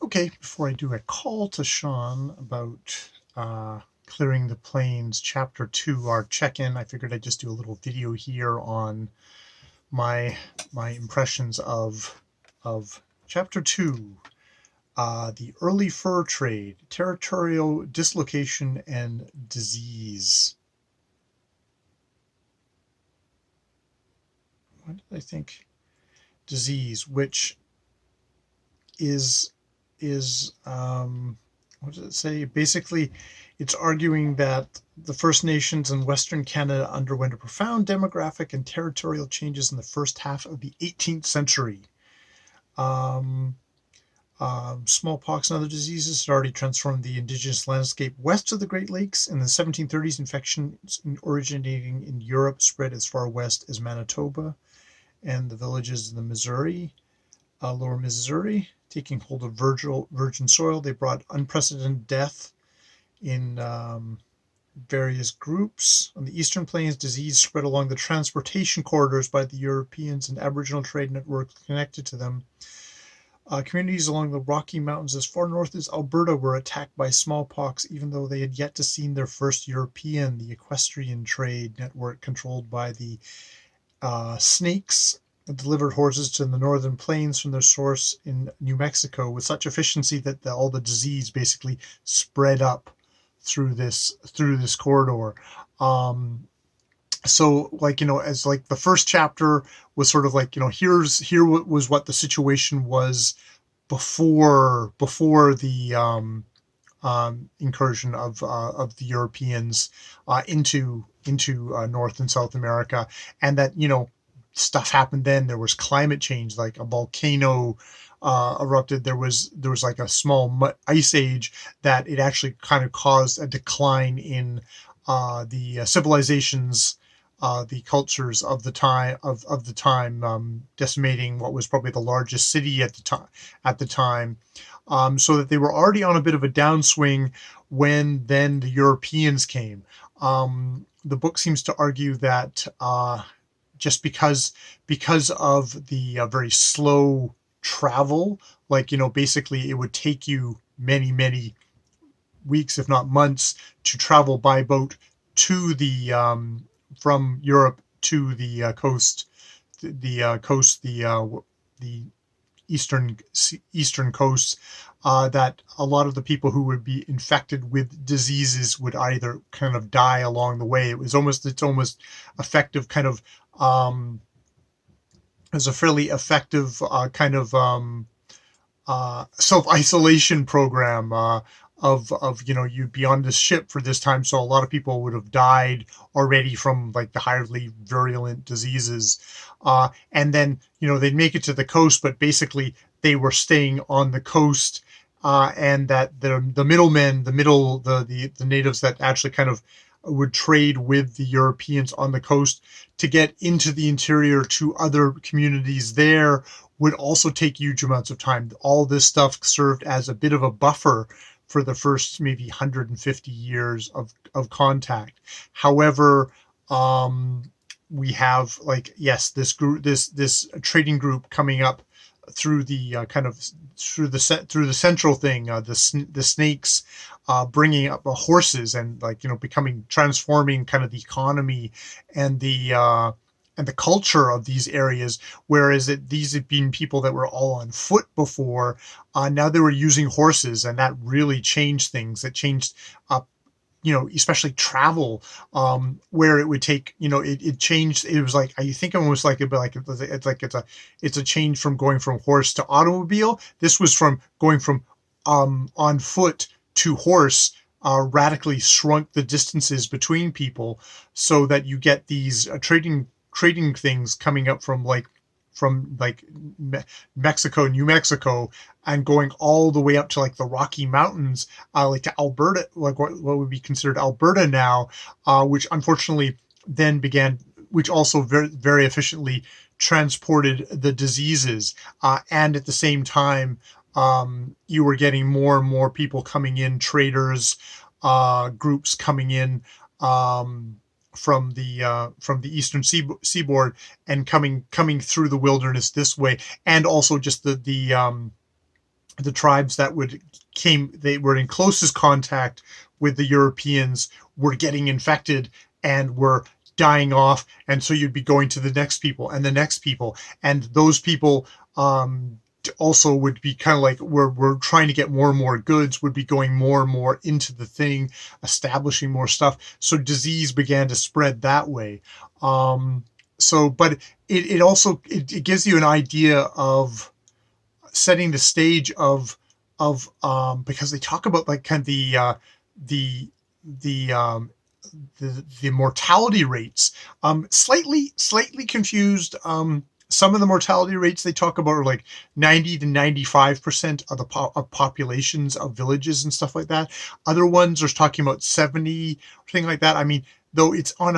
Okay, before I do a call to Sean about clearing the plains, chapter 2, our check-in, I figured I'd just do a little video here on my impressions of chapter 2, the early fur trade, territorial dislocation and disease. What did I think? Disease, which is what does it say? Basically, it's arguing that the First Nations in Western Canada underwent a profound demographic and territorial changes in the first half of the 18th century. Um, Smallpox and other diseases had already transformed the indigenous landscape west of the Great Lakes. In the 1730s, infections originating in Europe spread as far west as Manitoba and the villages in the Missouri. Lower Missouri, taking hold of virgin soil. They brought unprecedented death in various groups. On the Eastern Plains, disease spread along the transportation corridors by the Europeans and Aboriginal trade networks connected to them. Communities along the Rocky Mountains as far north as Alberta were attacked by smallpox, even though they had yet to see their first European. The equestrian trade network, controlled by the Snakes, delivered horses to the northern plains from their source in New Mexico with such efficiency that all the disease basically spread up through this corridor. So as like the first chapter was sort of like, here was what the situation was before the incursion of the Europeans into North and South America, and that stuff happened then. There was climate change, like a volcano erupted. There was like a small ice age that it actually kind of caused a decline in the civilizations, the cultures of the time, decimating what was probably the largest city at the time. So that they were already on a bit of a downswing when then the Europeans came. The book seems to argue that just because of the very slow travel, basically it would take you many weeks, if not months, to travel by boat to the from Europe to the coast, the eastern coast. That a lot of the people who would be infected with diseases would either kind of die along the way. It's almost effective kind of as a fairly effective kind of self-isolation program of you'd be on this ship for this time, so a lot of people would have died already from like the highly virulent diseases, and then they'd make it to the coast, but basically they were staying on the coast, and that the middlemen, the natives that actually kind of would trade with the Europeans on the coast to get into the interior to other communities there, would also take huge amounts of time. All this stuff served as a bit of a buffer for the first maybe 150 years of contact. However, we have this trading group coming up through the through the central thing, the Snakes, bringing up horses and transforming kind of the economy and the culture of these areas, whereas these had been people that were all on foot before. Now they were using horses, and that really changed things. That changed especially travel, where it would take, it changed. It was like, I think almost like it's a change from going from horse to automobile. This was from going from on foot to horse. Radically shrunk the distances between people, so that you get these trading things coming up from Mexico, New Mexico, and going all the way up to like the Rocky Mountains, to Alberta, like what would be considered Alberta now, which unfortunately then began, which also very, very efficiently transported the diseases. And at the same time, you were getting more and more people coming in, traders, groups coming in, from the eastern seaboard, and coming through the wilderness this way, and also just the the tribes that they were in closest contact with the Europeans were getting infected and were dying off, and so you'd be going to the next people and the next people, and those people also would be kind of like we're trying to get more and more goods, would be going more and more into the thing, establishing more stuff. So disease began to spread that way. But it also it gives you an idea of setting the stage of because they talk about like kind of the the the mortality rates. Slightly confused. Some of the mortality rates they talk about are like 90 to 95% of the of populations of villages and stuff like that. Other ones are talking about 70, thing like that. I mean, though it's on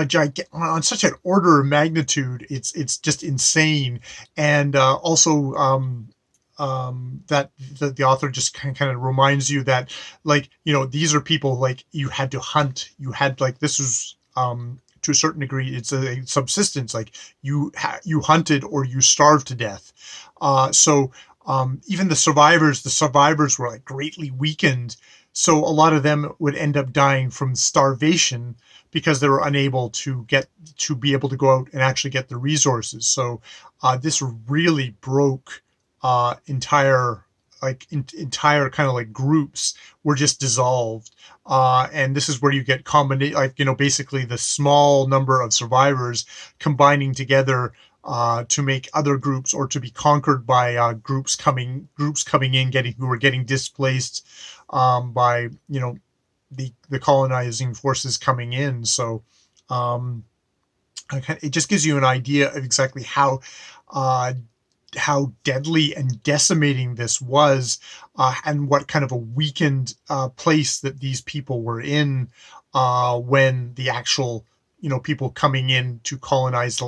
on such an order of magnitude, it's just insane. And also that the author just kind of reminds you that, like, these are people, like, you had to hunt, you had, like, this was to a certain degree it's a subsistence, like you hunted or you starved to death. So even the survivors were like greatly weakened, so a lot of them would end up dying from starvation because they were unable to be able to go out and actually get the resources. So this really broke entire kind of like groups were just dissolved. And this is where you get basically the small number of survivors combining together to make other groups, or to be conquered by groups coming in, who were getting displaced by the colonizing forces coming in. So it just gives you an idea of exactly uh, how deadly and decimating this was, and what kind of a weakened place that these people were in when the actual people coming in to colonize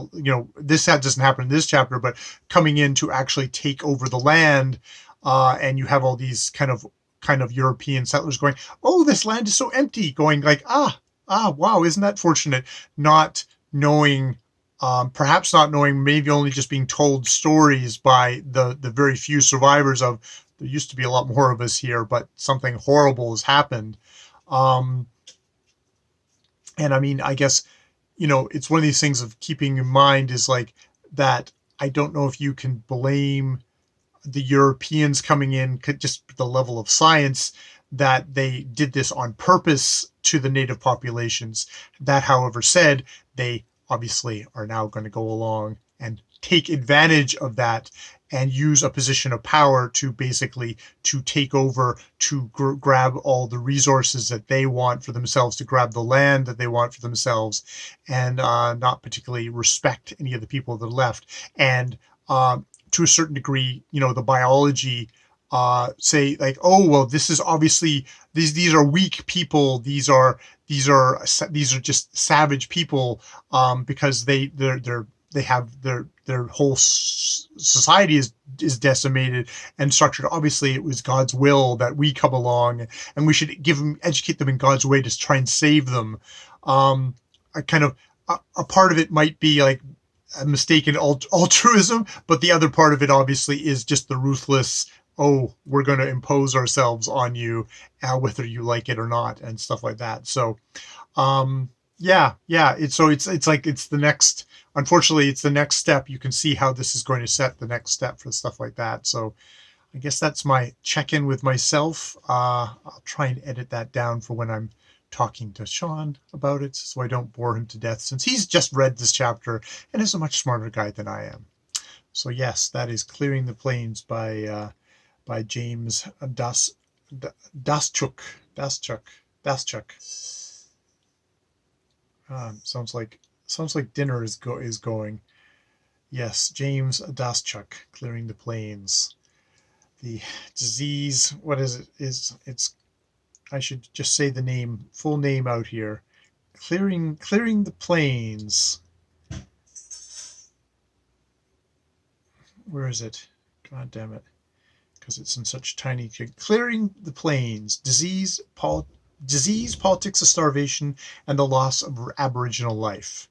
this doesn't happen in this chapter, but coming in to actually take over the land, and you have all these kind of European settlers going, oh, this land is so empty, going like, wow, isn't that fortunate, not knowing, perhaps not knowing, maybe only just being told stories by the very few survivors of, there used to be a lot more of us here, but something horrible has happened. Um, and I mean, I guess, it's one of these things of keeping in mind is like that. I don't know if you can blame the Europeans coming in, just the level of science, that they did this on purpose to the native populations. That, however, said, they obviously are now going to go along and take advantage of that and use a position of power to basically to take over, to grab all the resources that they want for themselves, to grab the land that they want for themselves, and not particularly respect any of the people that are left. And to a certain degree, the biology say like, oh well, this is obviously these are weak people, these are just savage people, because they have their whole society is decimated and structured. Obviously, it was God's will that we come along, and we should educate them in God's way to try and save them. A kind of a part of it might be like a mistaken altruism, but the other part of it obviously is just the ruthless, oh, we're going to impose ourselves on you, whether you like it or not, and stuff like that. So yeah, it's like it's the next, unfortunately it's the next step. You can see how this is going to set the next step for stuff like that. So I guess that's my check-in with myself. I'll try and edit that down for when I'm talking to Sean about it, so I don't bore him to death, since he's just read this chapter and is a much smarter guy than I am. So yes, that is Clearing the Plains by James Daschuk. Sounds like dinner is going. Yes, James Daschuk, Clearing the Plains. The disease, what is it? It's I should just say the full name out here. Clearing the Plains. Where is it? God damn it. Because it's in such tiny. Clearing the Plains. Disease, politics of starvation, and the loss of Aboriginal life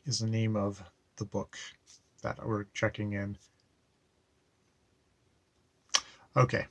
is the name of the book that we're checking in. Okay.